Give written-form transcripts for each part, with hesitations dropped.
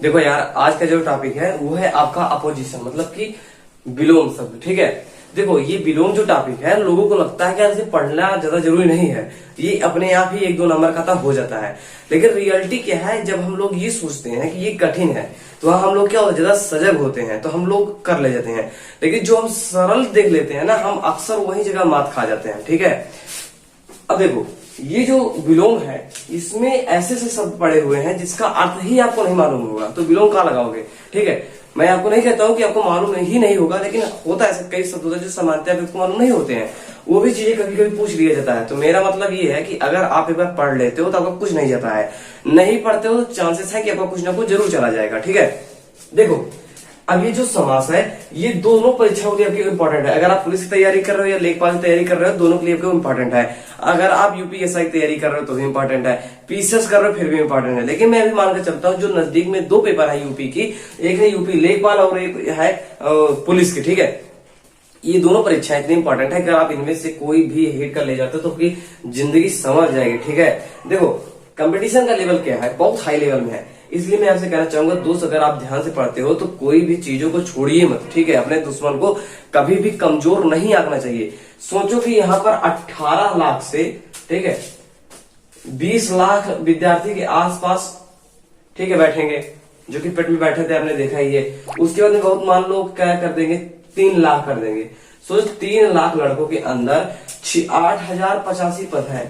देखो यार, आज का जो टॉपिक है वो है आपका अपोजिशन, मतलब कि विलोम शब्द। ठीक है, देखो ये विलोम जो टॉपिक है, लोगों को लगता है कि यार इसे पढ़ना ज्यादा जरूरी नहीं है, ये अपने आप ही एक दो नंबर का हो जाता है। लेकिन रियलिटी क्या है, जब हम लोग ये सोचते हैं कि ये कठिन है तो हम लोग क्या ज्यादा सजग होते हैं, तो हम लोग कर ले जाते हैं। लेकिन जो हम सरल देख लेते हैं ना, हम अक्सर वही जगह मात खा जाते हैं। ठीक है, अब देखो ये जो विलोम है, इसमें ऐसे ऐसे शब्द पड़े हुए हैं जिसका अर्थ ही आपको नहीं मालूम होगा, तो विलोम कहाँ लगाओगे। ठीक है, मैं आपको नहीं कहता हूं कि आपको मालूम ही नहीं होगा, लेकिन होता है ऐसे कई शब्द होते हैं जो सामान्यतः आपको मालूम नहीं होते हैं, वो भी चीजें कभी कभी पूछ लिया जाता है। तो मेरा मतलब ये है कि अगर आप एक बार पढ़ लेते हो तो आपका कुछ नहीं जाता है, नहीं पढ़ते हो तो चांसेस है कि आपका कुछ ना कुछ जरूर चला जाएगा। ठीक है, देखो अब ये जो समास है, ये दोनों परीक्षाओं के लिए आपकी इंपॉर्टेंट है। अगर आप पुलिस की तैयारी कर रहे हो या लेखपाल की तैयारी कर रहे हो, दोनों के लिए आपको इंपॉर्टेंट है। अगर आप यूपीएसआई की तैयारी कर रहे हो तो भी इंपॉर्टेंट है, पीसीएस कर रहे हो फिर भी इंपॉर्टेंट है। लेकिन मैं अभी मानकर चलता हूँ जो नजदीक में दो पेपर है यूपी की, एक है यूपी लेखपाल और एक है पुलिस की। ठीक है, ये दोनों परीक्षाएं इतनी इंपॉर्टेंट है कि अगर आप इनमें से कोई भी हिट कर ले जाते हो तो आपकी जिंदगी समझ जाएगी। ठीक है, देखो कंपटीशन का लेवल क्या है, बहुत हाई लेवल में है। इसलिए मैं आपसे कहना चाहूंगा दोस्त, अगर आप ध्यान से पढ़ते हो तो कोई भी चीजों को छोड़िए मत। ठीक है, अपने दुश्मन को कभी भी कमजोर नहीं आंकना चाहिए। सोचो कि यहाँ पर 18 लाख से, ठीक है, 20 लाख विद्यार्थी के आसपास, ठीक है, बैठेंगे, जो कि पेट में बैठे थे, आपने देखा ही है। उसके बाद में बहुत मान लो क्या कर देंगे, 3 लाख कर देंगे। सोचो 3 लाख लड़कों के अंदर 8085 पद है,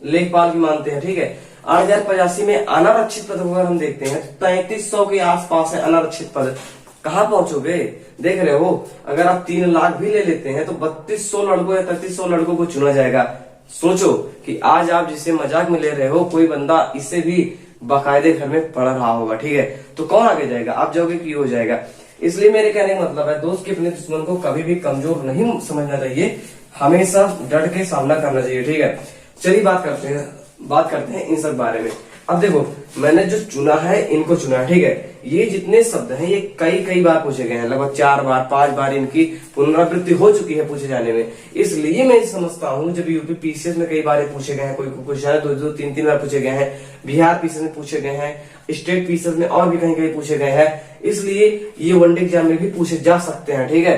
लेखपाल की मानते हैं। ठीक है, 8085 में अनारक्षित पद अगर हम देखते हैं तो 3300 के आसपास है अनारक्षित पद। कहां पहुंचोगे, देख रहे हो। अगर आप 3 लाख भी ले लेते हैं तो 3200 लड़कों या 3300 लड़कों को चुना जाएगा। सोचो कि आज आप जिसे मजाक में ले रहे हो, कोई बंदा इससे भी बाकायदे घर में पढ़ रहा होगा। ठीक है, तो कौन आगे जाएगा, आप जाओगे कि हो जाएगा। इसलिए मेरे कहने का मतलब है दोस्त, कि अपने दुश्मन को कभी भी कमजोर नहीं समझना चाहिए, हमेशा डट के सामना करना चाहिए। ठीक है, चलिए बात करते हैं इन सब बारे में। अब देखो मैंने जो चुना है, इनको चुना है। ठीक है, ये जितने शब्द हैं ये कई बार पूछे गए हैं, लगभग 4 बार 5 बार इनकी पुनरावृत्ति हो चुकी है पूछे जाने में। इसलिए मैं समझता हूँ जब यूपी पीसीएस में कई बार पूछे गए हैं, कोई क्वेश्चन 2-2 3-3 बार पूछे गए हैं, बिहार पीसीएस में पूछे गए हैं, स्टेट पीसीएस में और भी कहीं पूछे गए हैं, इसलिए ये वनडे एग्जाम में भी पूछे जा सकते हैं। ठीक है,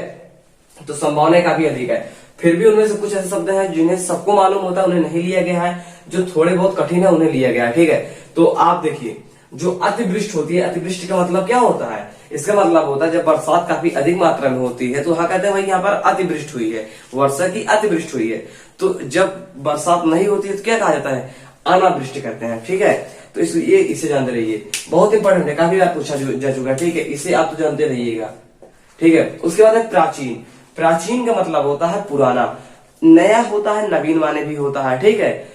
तो संभावना काफी अधिक है। फिर भी उनमें से कुछ ऐसे शब्द हैं जिन्हें सबको मालूम होता है, उन्हें नहीं लिया गया है, जो थोड़े बहुत कठिन है उन्हें लिया गया है। ठीक है, तो आप देखिए, जो अतिवृष्टि होती है, अतिवृष्टि का मतलब क्या होता है, इसका मतलब होता है जब बरसात काफी अधिक मात्रा में होती है तो हाँ कहते हैं भाई यहाँ पर अतिवृष्टि हुई है, वर्षा की अतिवृष्टि हुई है। तो जब बरसात नहीं होती है तो क्या कहा जाता है, अनावृष्टि करते हैं। ठीक है, तो इसलिए इसे जानते रहिए, बहुत इंपॉर्टेंट है, काफी बार पूछा जा चुका है। ठीक है, इसे आप तो जानते रहिएगा। ठीक है, उसके बाद है प्राचीन। प्राचीन का मतलब होता है पुराना, नया होता है, नवीन माने भी होता है। ठीक है,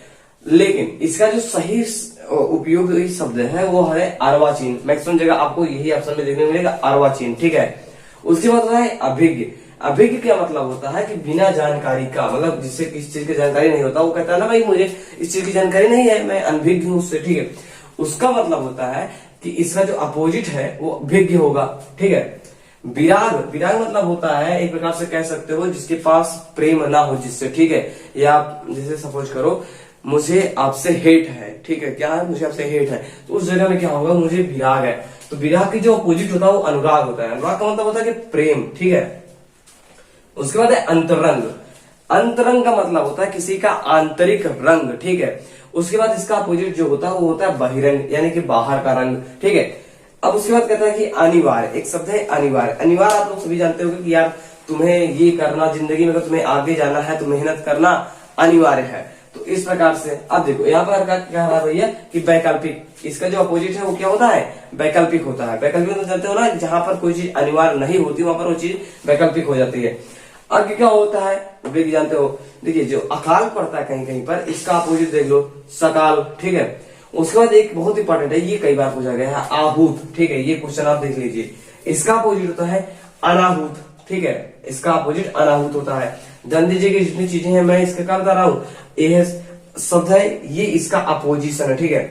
लेकिन इसका जो सही उपयोग शब्द है वो है अर्वाचीन। मैक्सिमम जगह आपको यही ऑप्शन में देखने मिलेगा, अर्वाचीन। ठीक है, उसके बाद होता है अभिज्ञ। अभिज्ञ क्या मतलब होता है कि बिना जानकारी का, मतलब जिससे किसी चीज की जानकारी नहीं होता, वो कहता है ना भाई मुझे इस चीज की जानकारी नहीं है, मैं अनभिज्ञ हूं उससे। ठीक है, उसका मतलब होता है कि इसका जो अपोजिट है वो अभिज्ञ होगा। ठीक है, विराग। विराग मतलब होता है, एक प्रकार से कह सकते हो, जिसके पास प्रेम ना हो जिससे। ठीक है, या आप जैसे सपोज करो मुझे आपसे हेट है। ठीक है, क्या है, मुझे आपसे हेट है, तो उस जगह में क्या होगा, मुझे विराग है। तो विराग की जो अपोजिट होता है वो अनुराग होता है। अनुराग का मतलब होता है कि प्रेम। ठीक है, उसके बाद है अंतरंग। अंतरंग का मतलब होता है किसी का आंतरिक रंग। ठीक है, उसके बाद इसका अपोजिट जो होता है वो होता है बहिरंग, यानी कि बाहर का रंग। ठीक है, अब उसके बाद कहता है कि अनिवार्य। एक शब्द है अनिवार्य। अनिवार्य आप लोग सभी जानते होंगे कि यार तुम्हें ये करना, जिंदगी में अगर तुम्हें आगे जाना है तो मेहनत करना अनिवार्य है। तो इस प्रकार से अब देखो यहाँ पर क्या कह रहा है भैया कि वैकल्पिक, इसका जो अपोजिट है वो क्या होता है, वैकल्पिक होता है। वैकल्पिक तो जानते हो ना, जहां पर कोई चीज अनिवार्य नहीं होती वहां पर वो चीज वैकल्पिक हो जाती है। आगे क्या होता है वो भी जानते हो, देखिए जो अकाल पड़ता है कहीं कहीं पर, इसका अपोजिट देख लो, सकाल। ठीक है, उसके बाद एक बहुत इंपॉर्टेंट है, ये कई बार पूछा गया है, आहूत। ठीक है, ये क्वेश्चन आप देख लीजिए, इसका अपोजिट होता है अनाहूत। ठीक है, इसका अपोजिट अनाहूत होता है। जान दीजिए कि जितनी चीजें हैं मैं इसका क्या बता रहा हूँ, यह शब्द है, ये इसका अपोजिशन है। ठीक है,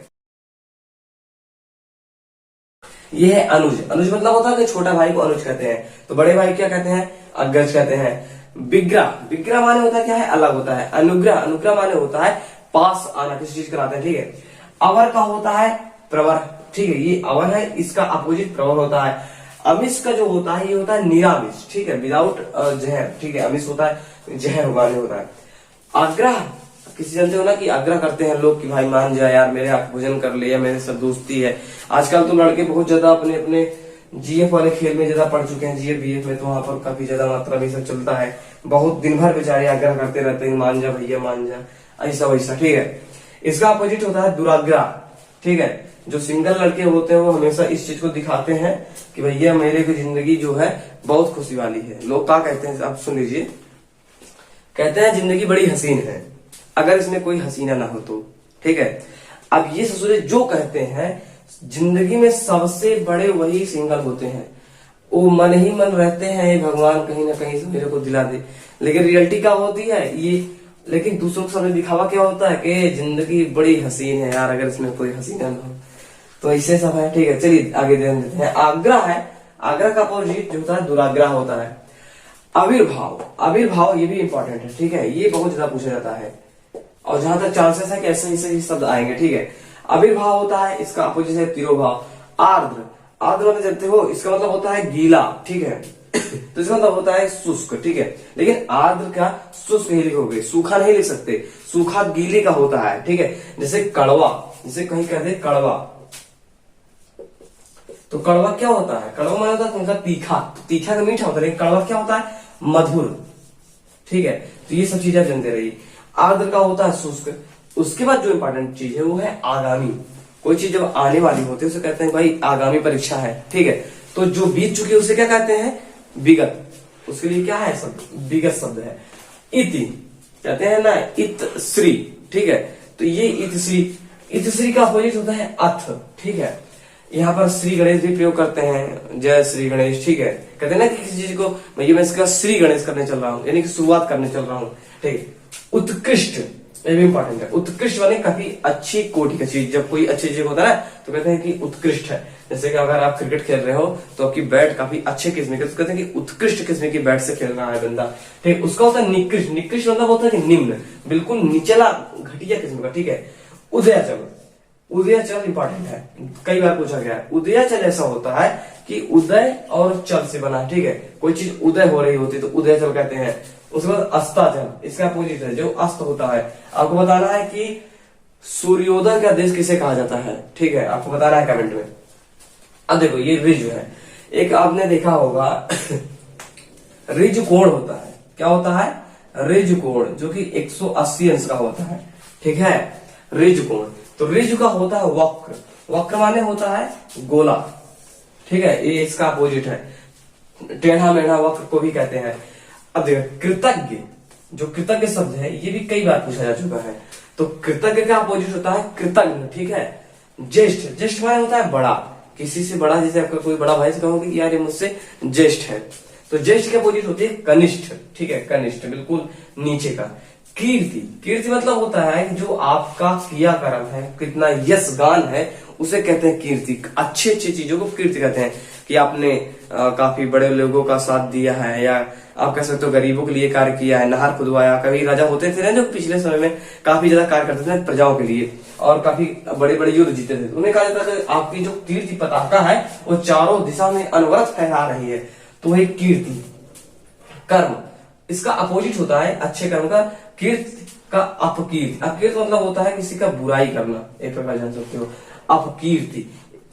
ये है अनुज। अनुज मतलब होता है कि छोटा भाई को अनुज कहते हैं, तो बड़े भाई क्या कहते हैं, अग्रज कहते हैं। विग्रह। विग्रह माने होता है क्या है, अलग होता है। अनुग्रह। अनुग्रह माने होता है पास आना, किसी चीज कराते हैं। ठीक है, अवर का होता है प्रवर। ठीक है, ये अवन है, इसका अपोजिट प्रवर होता है। अमिष का जो होता है ये होता है निरामिष, ठीक है, विदाउट जहर, ठीक है। अमिष होता है जहर उगाने होता है। आग्रह, किसी जानते हो ना कि आग्रह करते हैं लोग कि भाई मान जा यार, मेरे हाथ भोजन कर ले, या मेरे साथ दोस्ती है। आजकल तो लड़के बहुत ज्यादा अपने अपने जीएफ वाले खेल में ज्यादा पढ़ चुके हैं, जीएफ बीएफ में, तो वहां पर काफी ज्यादा मात्रा में सब चलता है। बहुत दिन भर बेचारे आग्रह करते रहते हैं, मान जा भैया मान जा, ऐसा वैसा, ठीक है। इसका अपोजिट होता है दुराग्रह, ठीक है। जो सिंगल लड़के होते हैं वो हमेशा इस चीज को दिखाते हैं कि भैया मेरे की जिंदगी जो है बहुत खुशी वाली है। लोग क्या कहते हैं, आप सुन लीजिए, कहते हैं जिंदगी बड़ी हसीन है अगर इसमें कोई हसीना ना हो तो, ठीक है। अब ये ससुरे जो कहते हैं जिंदगी में सबसे बड़े वही सिंगल होते हैं, वो मन ही मन रहते हैं भगवान कहीं ना कहीं से मेरे को दिला दे। लेकिन रियलिटी क्या होती है ये, लेकिन दूसरों के सामने दिखावा क्या होता है कि जिंदगी बड़ी हसीन है यार, अगर इसमें कोई हसीना ना हो तो ऐसे सब है, ठीक है। चलिए आगे ध्यान देते हैं। आग्रह है, आग्रह का अपोजिट जो होता है दुराग्रह होता है। आविर्भाव, आविर्भाव ये भी इंपॉर्टेंट है, ठीक है, ये बहुत ज्यादा पूछा जाता है और जहां तक चांसेस है कि ऐसे ऐसे शब्द आएंगे, ठीक है। आविर्भाव होता है, इसका अपोजिट है तिरोभाव। आर्द्र, आर्द्र मतलब जानते हो, इसका मतलब होता है गीला, ठीक है। तो इसका मतलब होता है शुष्क, ठीक है। लेकिन आर्द्र का शुष्क ही लिखोगे, सूखा नहीं लिख सकते, सूखा गीले का होता है, ठीक है। जैसे कड़वा, जैसे कहीं कहते हैं कड़वा, तो कड़वा क्या होता है, कड़वा माना होता है उनका तीखा, तो तीखा का मीठा होता है, लेकिन कड़वा क्या होता है मधुर, ठीक है। तो ये सब चीजें आप जानते रहिए। आर्द्र का होता है शुष्क। उसके बाद जो इंपॉर्टेंट चीज है वो है आगामी। कोई चीज जब आने वाली होती है उसे कहते हैं भाई आगामी परीक्षा है, ठीक है। तो जो बीत चुकी है उसे क्या कहते हैं विगत, उसके लिए क्या है शब्द, विगत शब्द है। इति कहते हैं ना, इत श्री, ठीक है। तो ये इतश्री का अपोजिट होता है अथ, ठीक है। यहाँ पर श्री गणेश भी प्रयोग करते हैं, जय श्री गणेश, ठीक है। कहते हैं ना कि किसी चीज को भैया मैं इसका श्री गणेश करने चल रहा हूँ, यानी कि शुरुआत करने चल रहा हूँ, ठीक है। उत्कृष्ट, ये भी इंपॉर्टेंट है। उत्कृष्ट वाले काफी अच्छी कोटि का चीज, जब कोई अच्छी चीज होता है ना तो कहते हैं कि उत्कृष्ट है। जैसे कि अगर आप क्रिकेट खेल रहे हो तो आपकी बैट काफी अच्छे किस्म की, तो कहते हैं कि उत्कृष्ट किस्म की बैट से खेल रहा है बंदा, ठीक। उसका होता है निकृष्ट, निकृष्ट मतलब होता है कि निम्न, बिल्कुल निचला घटिया किस्म का, ठीक है। उदयाचल, उदयाचल इंपॉर्टेंट है, कई बार पूछा गया है। उदयाचल ऐसा होता है कि उदय और चल से बना, ठीक है। कोई चीज उदय हो रही होती है तो उदयाचल कहते हैं। उसके बाद अस्ताचल, इसका अपोजिट है जो अस्त होता है। आपको बताना है कि सूर्योदय का देश किसे कहा जाता है, ठीक है, आपको बताना है कमेंट में। अब देखो ये ऋजु है, एक आपने देखा होगा ऋजु कोण होता है, क्या होता है ऋजु कोण, जो कि 180 अंश का होता है, ठीक है, ऋजु कोण। तो ऋजु का होता है वक्र, वक्र माने होता है गोला, ठीक है, ये इसका अपोजिट है। टेढ़ा मेढ़ा वक्र को भी कहते हैं। अब देखो कृतज्ञ, जो कृतज्ञ शब्द है ये भी कई बार पूछा जा चुका है। तो कृतज्ञ का अपोजिट होता है कृतज्ञ, ठीक है। ज्येष्ठ, ज्येष्ठ माने होता है बड़ा, किसी से बड़ा, जैसे आपका कोई बड़ा भाई से कहोगे कि यार ये मुझसे ज्येष्ठ है, तो ज्येष्ठ के अपोजिट होती है कनिष्ठ, ठीक है, कनिष्ठ बिल्कुल नीचे का। कीर्ति, कीर्ति मतलब होता है कि जो आपका किया कर्म है, कितना यश गान है, उसे कहते हैं कीर्ति। अच्छी अच्छी चीजों को कीर्ति कहते हैं कि आपने काफी बड़े लोगों का साथ दिया है, या आप कह सकते हो गरीबों के लिए कार्य किया है, नहर खुदवाया। कभी राजा होते थे ना जो पिछले समय में काफी ज्यादा कार्य करते थे प्रजाओं के लिए और काफी बड़े बड़े युद्ध जीते थे, उन्हें कहा जाता है आपकी जो कीर्ति पताका है वो चारों दिशा में अनवरत फहरा रही है, तो वही कीर्ति। कर्म, इसका अपोजिट होता है अच्छे कर्म का, कीर्ति का अपकीर्ति। अपकीर्ति मतलब होता है किसी का बुराई करना, एक प्रकार जान सकते हो। अपकीर्ति,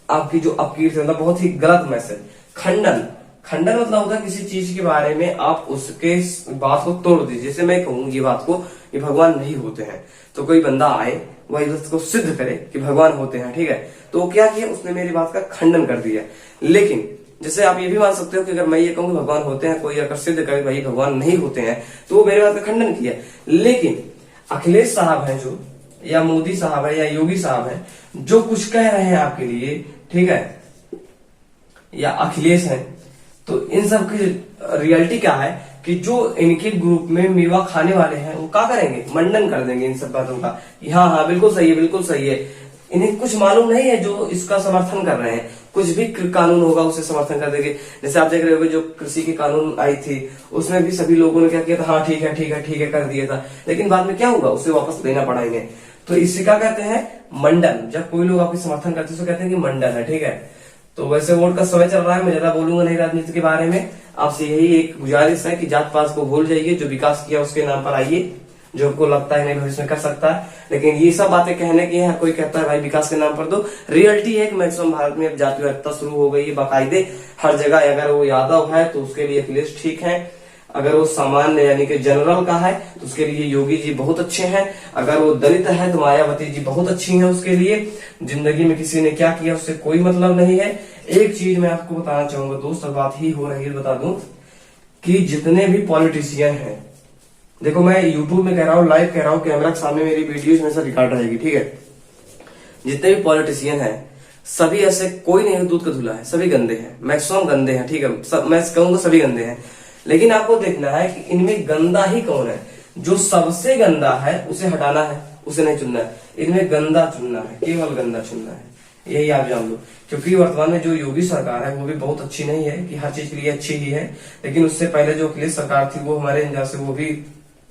आपकी जो अपकीर्ति मतलब बहुत ही गलत मैसेज। खंडन, खंडन मतलब होता है किसी चीज के बारे में आप उसके बात को तोड़ दीजिए। जैसे मैं कहूँ ये बात को कि भगवान नहीं होते हैं, तो कोई बंदा आए वह इस बात को सिद्ध करे कि भगवान होते हैं, ठीक है, तो क्या किया उसने मेरी बात का खंडन कर दिया। लेकिन जैसे आप ये भी मान सकते हो कि अगर मैं ये कहूँ भगवान होते हैं, कोई अगर सिद्ध करे भाई भगवान नहीं होते हैं, तो वो मेरी बात का खंडन किया। लेकिन अखिलेश साहब है जो, या मोदी साहब है, या योगी साहब है, जो कुछ कह रहे हैं आपके लिए, ठीक है, या अखिलेश है, तो इन सब की रियलिटी क्या है कि जो इनके ग्रुप में मेवा खाने वाले हैं वो क्या करेंगे, मंडन कर देंगे इन सब बातों का। हाँ हाँ बिल्कुल सही है, बिल्कुल सही है। इन्हें कुछ मालूम नहीं है जो इसका समर्थन कर रहे हैं, कुछ भी कानून होगा उसे समर्थन कर देंगे। जैसे आप देख रहे हो जो कृषि की कानून आई थी उसमें भी सभी लोगों ने क्या किया था, हाँ ठीक है ठीक है ठीक है कर दिया था, लेकिन बाद में क्या होगा, उसे वापस लेना पड़ा इन्हें। तो इसे क्या कहते हैं, मंडल। जब कोई लोग आपके समर्थन करते हैं तो कहते हैं कि मंडल है, ठीक है। तो वैसे वोट का समय चल रहा है, मैं ज्यादा बोलूंगा नहीं राजनीति के बारे में। आपसे यही एक गुजारिश है कि जात पात को भूल जाइए, जो विकास किया उसके नाम पर आइए, जो आपको लगता है नहीं भविष्य में कर सकता है। लेकिन ये सब बातें कहने की है, हर कोई कहता है भाई विकास के नाम पर दो। रियलिटी है कि मैक्सिमम भारत में अब जातिवादिता शुरू हो गई है बाकायदे हर जगह। अगर वो यादव है तो उसके लिए अखिलेश ठीक है, अगर वो सामान्य यानी कि जनरल का है तो उसके लिए योगी जी बहुत अच्छे हैं, अगर वो दलित है तो मायावती जी बहुत अच्छी हैं उसके लिए। जिंदगी में किसी ने क्या किया उससे कोई मतलब नहीं है। एक चीज मैं आपको बताना चाहूंगा दोस्त, और बात ही हो रही है बता दूं कि जितने भी पॉलिटिशियन हैं, देखो मैं यूट्यूब में कह रहा हूँ, लाइव कह रहा हूँ, कैमरा के सामने मेरी वीडियोज में से रिकॉर्ड रहेगी, ठीक है। जितने भी पॉलिटिशियन हैं सभी ऐसे कोई नहीं दूध का धुला है, सभी गंदे हैं, मैक्सिमम गंदे हैं, ठीक है। मैं कहूंगा सभी गंदे हैं, लेकिन आपको देखना है कि इनमें गंदा ही कौन है। जो सबसे गंदा है उसे हटाना है, उसे नहीं चुनना है। इनमें गंदा चुनना है, केवल गंदा चुनना है, यही आप जान लो। क्योंकि वर्तमान में जो योगी सरकार है वो भी बहुत अच्छी नहीं है कि हर चीज के लिए अच्छी ही है, लेकिन उससे पहले जो अखिलेश सरकार थी वो हमारे अंदाज से वो भी,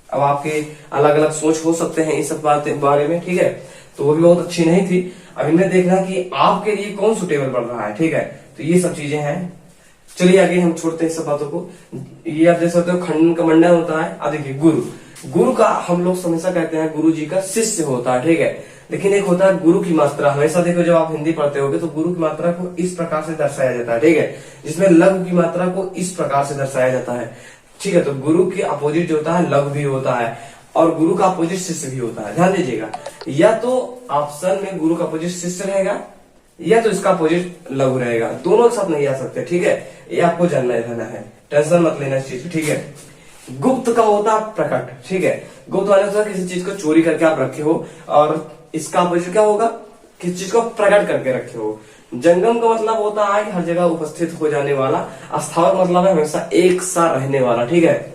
अब आपके अलग अलग सोच हो सकते हैं इस सब बातें बारे में, ठीक है, तो वो भी बहुत अच्छी नहीं थी। अब इनमें देखना कि आपके लिए कौन सुटेबल पड़ रहा है, ठीक है। तो ये सब चीजें हैं, चलिए आगे हम छोड़ते हैं सब बातों को। ये आप देख सकते हो खंडन का मंडन होता है। अब देखिए गुरु का हम लोग हमेशा कहते हैं गुरु जी का शिष्य होता है, ठीक है। लेकिन एक होता है गुरु की मात्रा। हमेशा देखो जब आप हिंदी पढ़ते होगे तो गुरु की मात्रा को इस प्रकार से दर्शाया जाता है, ठीक है, जिसमें लघु की मात्रा को इस प्रकार से दर्शाया जाता है, ठीक है। तो गुरु के अपोजिट जो होता है लघु भी होता है, और गुरु का अपोजिट शिष्य भी होता है, ध्यान दीजिएगा। या तो ऑप्शन में गुरु का अपोजिट शिष्य रहेगा या तो इसका अपोजिट लघु रहेगा, दोनों एक साथ नहीं आ सकते, ठीक है। ये आपको जानना है, टेंशन मत लेना इस चीज, ठीक है। गुप्त का होता है प्रकट, ठीक है। गुप्त वाले होता है किसी चीज को चोरी करके आप रखे हो, और इसका अपोजिट क्या होगा, किसी चीज को प्रकट करके रखे हो। जंगम का मतलब होता है कि हर जगह उपस्थित हो जाने वाला। स्थावर मतलब है हमेशा एक सा रहने वाला, ठीक है।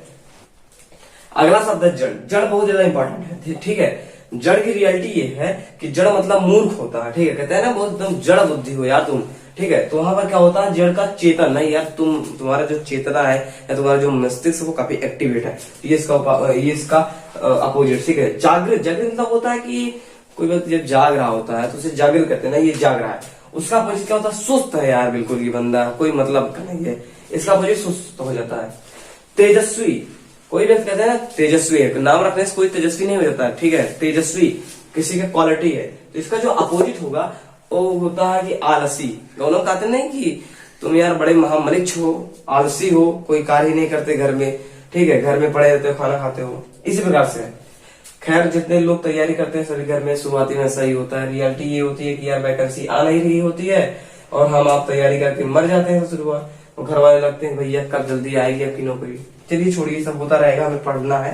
अगला शब्द है जड़। जड़ बहुत ज्यादा इंपॉर्टेंट है, ठीक है। जड़ की रियलिटी ये है कि जड़ मतलब मूर्ख होता है, ठीक है। कहते हैं ना बहुत एकदम जड़ बुद्धि हो यार तुम, ठीक है। तो वहां पर क्या होता है, जड़ का चेतन नहीं यार, तुम्हारा जो चेतना है या तुम्हारा जो मस्तिष्क वो काफी एक्टिवेट है, ये इसका अपोजिट, ठीक है। जागृत मतलब होता है कि कोई व्यक्ति जब जाग रहा होता है तो उसे जागृत कहते हैं ना, ये जाग रहा है। उसका अपोजिट क्या होता है, सुस्त है यार, बिल्कुल ये बंदा कोई मतलब का नहीं है, इसका अपोजिट सुस्त हो जाता है। तेजस्वी, कोई व्यक्ति कहते हैं ना तेजस्वी है, नाम रखने से कोई तेजस्वी नहीं हो जाता है, ठीक है। तेजस्वी किसी का क्वालिटी है, तो इसका जो अपोजिट होगा वो होता है कि आलसी। गौरव कहते नहीं कि तुम यार बड़े महामनिक्ष हो, आलसी हो, कोई कार्य ही नहीं करते घर में, ठीक है, घर में पड़े रहते हो, खाना खाते हो, इसी प्रकार से है। खैर जितने लोग तैयारी करते हैं सभी घर में शुरुआती में ऐसा ही होता है। रियलिटी ये होती है कि यार वैकेंसी आ नहीं रही होती है और हम आप तैयारी करके मर जाते हैं शुरुआत, तो घर वाले लगते हैं भैया कब जल्दी आएगी आपकी नौकरी। चलिए छोड़िए, सब होता रहेगा, हमें पढ़ना है।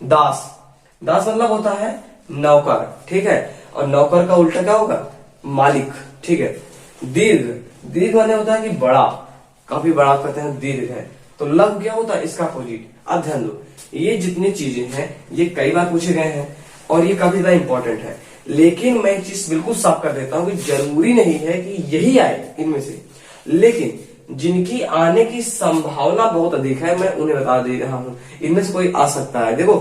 दास मतलब होता है नौकर, ठीक है, और नौकर का उल्टा क्या होगा, मालिक, ठीक है। दीर्घ माने होता है कि बड़ा, काफी बड़ा कहते हैं दीर्घ है। तो लघु क्या होता है, इसका अपोजिट। अब ध्यान दो, ये जितनी चीजें हैं ये कई बार पूछे गए हैं और ये काफी ज्यादा इंपॉर्टेंट है, लेकिन मैं एक चीज बिल्कुल साफ कर देता हूं कि जरूरी नहीं है कि यही आए इनमें से, लेकिन जिनकी आने की संभावना बहुत अधिक है मैं उन्हें बता दे रहा हूं, इनमें से कोई आ सकता है। देखो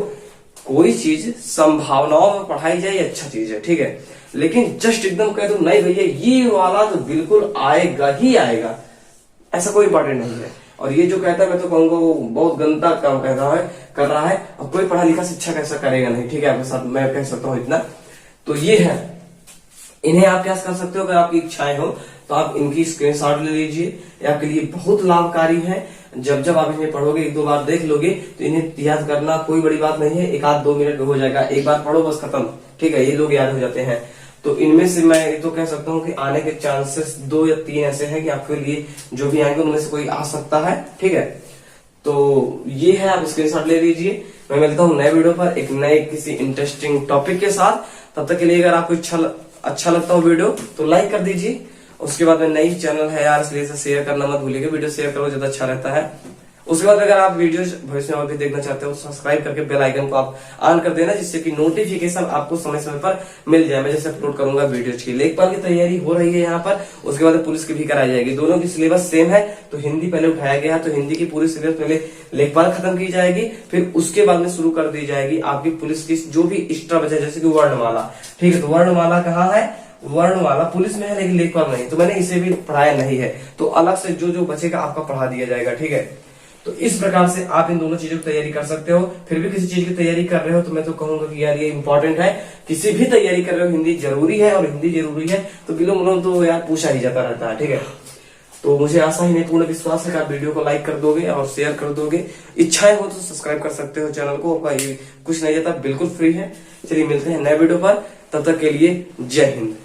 कोई चीज संभावनाओं में पढ़ाई जाए अच्छा चीज है, ठीक है, लेकिन जस्ट एकदम कह दो नहीं भैया ये वाला तो बिल्कुल आएगा ही आएगा, ऐसा कोई इंपॉर्टेंट नहीं है। और ये जो कहता है मैं तो कहूंगा वो बहुत गंदा काम कर रहा है और कोई पढ़ा लिखा शिक्षा कैसा करेगा नहीं, ठीक है, आपके साथ मैं कह सकता हूँ इतना। तो ये है, इन्हें आप क्या कर सकते हो, अगर आपकी इच्छाएं हो तो आप इनकी स्क्रीनशॉट ले लीजिए, ये आपके लिए बहुत लाभकारी है। जब आप इन्हें पढ़ोगे, एक दो बार देख लोगे तो इन्हें याद करना कोई बड़ी बात नहीं है, 1-2 मिनट में हो जाएगा, एक बार पढ़ो बस खत्म, ठीक है, ये लोग याद हो जाते हैं। तो इनमें से मैं ये तो कह सकता हूँ कि आने के चांसेस 2 या 3 ऐसे हैं कि आपके लिए जो भी आएंगे उनमें से कोई आ सकता है, ठीक है। तो ये है, आप स्क्रीनशॉट ले लीजिए। मैं मिलता हूँ नए वीडियो पर एक नए किसी इंटरेस्टिंग टॉपिक के साथ। तब तक के लिए अगर आपको अच्छा लगता हो वीडियो तो लाइक कर दीजिए। उसके बाद में नई चैनल है यार, इसलिए शेयर करना मत भूलिएगा, वीडियो शेयर करो, ज्यादा अच्छा रहता है। उसके बाद अगर आप वीडियो भविष्य में और भी देखना चाहते हो तो सब्सक्राइब करके बेल आइकन को आप ऑन कर देना, जिससे कि नोटिफिकेशन आपको समय समय पर मिल जाए। मैं जैसे अपलोड करूंगा वीडियोज की। लेखपाल की तैयारी हो रही है यहाँ पर, उसके बाद पुलिस की भी कराई जाएगी। दोनों की सिलेबस सेम है, तो हिंदी पहले उठाया गया, तो हिंदी की पूरी सिलेबस पहले लेखपाल खत्म की जाएगी, फिर उसके बाद में शुरू कर दी जाएगी आपकी पुलिस की जो भी एक्स्ट्रा बचा, जैसे कि वर्णमाला। ठीक है, तो वर्णमाला कहाँ है? वर्णमाला पुलिस में है, लेकिन लेखपाल नहीं, तो मैंने इसे भी पढ़ाया नहीं है, तो अलग से जो जो बचेगा आपका पढ़ा दिया जाएगा। ठीक है, तो इस प्रकार से आप इन दोनों चीजों की तैयारी कर सकते हो। फिर भी किसी चीज की तैयारी कर रहे हो तो मैं तो कहूंगा कि यार ये इंपॉर्टेंट है। किसी भी तैयारी कर रहे हो हिंदी जरूरी है, और हिंदी जरूरी है तो विलोम विलोम तो यार पूछा ही जाता रहता है। ठीक है, तो मुझे आशा ही नहीं पूर्ण विश्वास है कि आप वीडियो को लाइक कर दोगे और शेयर कर दोगे। इच्छाएं हो तो सब्सक्राइब कर सकते हो चैनल को, आपका ये कुछ नहीं जाता, बिल्कुल फ्री है। चलिए मिलते हैं नए वीडियो पर, तब तक के लिए जय हिंद।